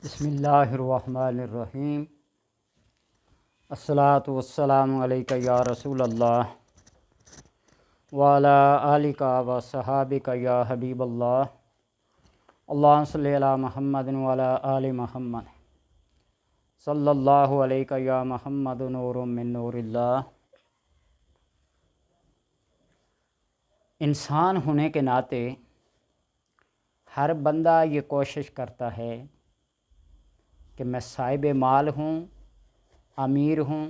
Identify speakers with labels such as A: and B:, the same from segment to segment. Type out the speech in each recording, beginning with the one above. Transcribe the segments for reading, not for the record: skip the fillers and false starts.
A: بسم اللہ الرحمن الرحیم۔ الصلاۃ والسلام علیک یا رسول اللہ وعلی آلک و صحابک یا حبیب اللہ۔ اللہم صلی علی محمد وعلی آل محمد صلی اللہ علیہ یا محمد نور من نور اللہ۔ انسان ہونے کے ناطے ہر بندہ یہ کوشش کرتا ہے کہ میں صاحب مال ہوں، امیر ہوں،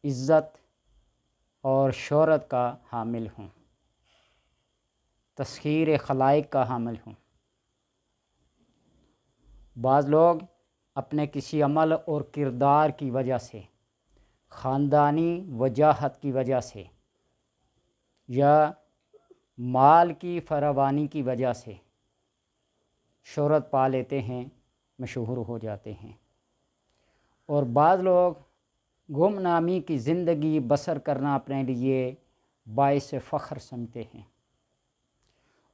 A: عزت اور شہرت کا حامل ہوں، تسخیر خلائق کا حامل ہوں۔ بعض لوگ اپنے کسی عمل اور کردار کی وجہ سے، خاندانی وجاہت کی وجہ سے یا مال کی فراوانی کی وجہ سے شہرت پا لیتے ہیں، مشہور ہو جاتے ہیں، اور بعض لوگ گمنامی کی زندگی بسر کرنا اپنے لیے باعث فخر سمجھتے ہیں۔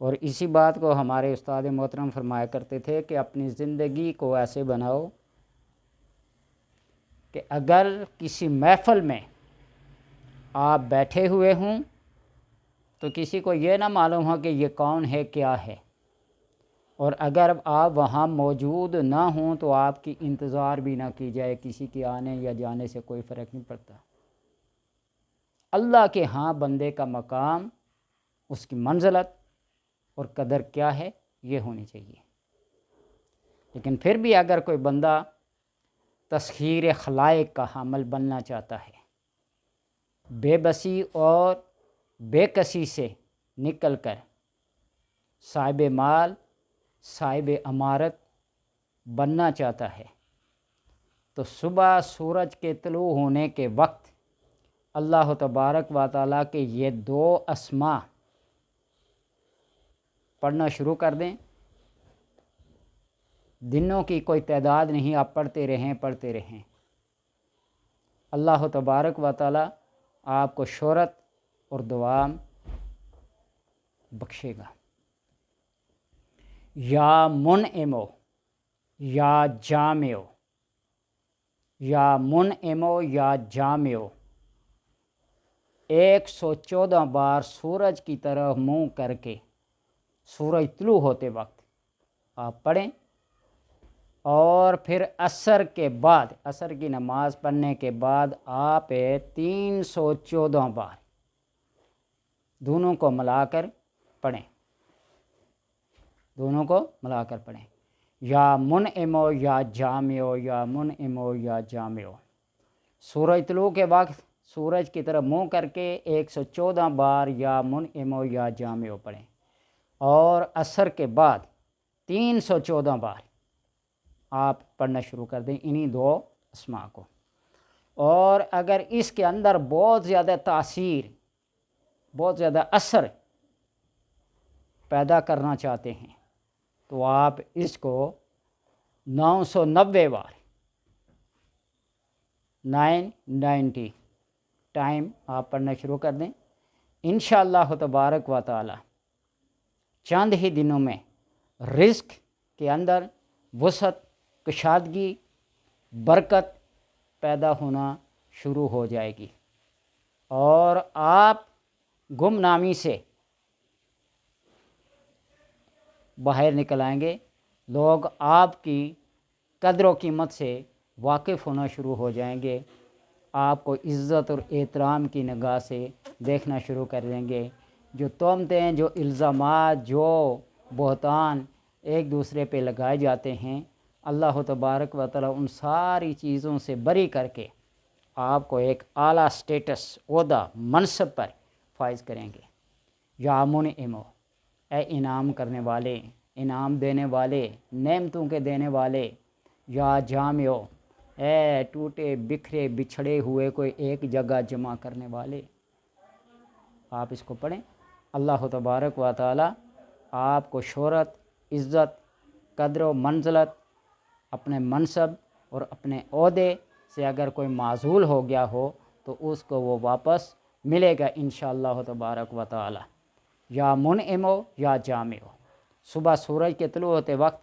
A: اور اسی بات کو ہمارے استاد محترم فرمایا کرتے تھے کہ اپنی زندگی کو ایسے بناؤ کہ اگر کسی محفل میں آپ بیٹھے ہوئے ہوں تو کسی کو یہ نہ معلوم ہو کہ یہ کون ہے، کیا ہے، اور اگر آپ وہاں موجود نہ ہوں تو آپ کی انتظار بھی نہ کی جائے، کسی کے آنے یا جانے سے کوئی فرق نہیں پڑتا۔ اللہ کے ہاں بندے کا مقام، اس کی منزلت اور قدر کیا ہے، یہ ہونی چاہیے۔ لیکن پھر بھی اگر کوئی بندہ تسخیر خلائق کا حامل بننا چاہتا ہے، بے بسی اور بے کسی سے نکل کر صاحب مال، صاحب امارت بننا چاہتا ہے، تو صبح سورج کے طلوع ہونے کے وقت اللہ تبارک و تعالیٰ کے یہ دو اسماء پڑھنا شروع کر دیں۔ دنوں کی کوئی تعداد نہیں، آپ پڑھتے رہیں۔ اللہ تبارک و تعالیٰ آپ کو شہرت اور دوام بخشے گا۔ یا منعمو، یا جامعو، یا منعمو یا جامعو، 114 بار سورج کی طرف منہ کر کے سورج طلوع ہوتے وقت آپ پڑھیں، اور پھر عصر کے بعد، عصر کی نماز پڑھنے کے بعد آپ 314 بار دونوں کو ملا کر پڑھیں، یا منعمو یا جامعو، یا منعمو یا جامعو۔ سورج طلوع کے وقت سورج کی طرف منہ کر کے 114 بار یا منعمو یا جامعو پڑھیں، اور عصر کے بعد 314 بار آپ پڑھنا شروع کر دیں انہی دو اسماء کو۔ اور اگر اس کے اندر بہت زیادہ تاثیر، بہت زیادہ اثر پیدا کرنا چاہتے ہیں تو آپ اس کو 990 بار 990 ٹائم آپ پڑھنا شروع کر دیں۔ انشاءاللہ تبارک و تعالی چند ہی دنوں میں رزق کے اندر وسعت، کشادگی، برکت پیدا ہونا شروع ہو جائے گی، اور آپ گمنامی سے باہر نکل آئیں گے۔ لوگ آپ کی قدر و قیمت سے واقف ہونا شروع ہو جائیں گے، آپ کو عزت اور احترام کی نگاہ سے دیکھنا شروع کر دیں گے۔ جو تہمتیں، جو الزامات، جو بہتان ایک دوسرے پہ لگائے جاتے ہیں، اللہ تبارک و تعالیٰ ان ساری چیزوں سے بری کر کے آپ کو ایک اعلیٰ سٹیٹس، عہدہ، منصب پر فائز کریں گے۔ یا منعمو، اے انعام کرنے والے، انعام دینے والے، نعمتوں کے دینے والے۔ یا جامعو، اے ٹوٹے بکھرے بچھڑے ہوئے کو ایک جگہ جمع کرنے والے۔ آپ اس کو پڑھیں، اللہ تبارک و تعالی آپ کو شہرت، عزت، قدر و منزلت، اپنے منصب اور اپنے عہدے سے اگر کوئی معزول ہو گیا ہو تو اس کو وہ واپس ملے گا انشاءاللہ تبارک و تعالی۔ یا منعمو یا جامعو، صبح سورج کے طلوع ہوتے وقت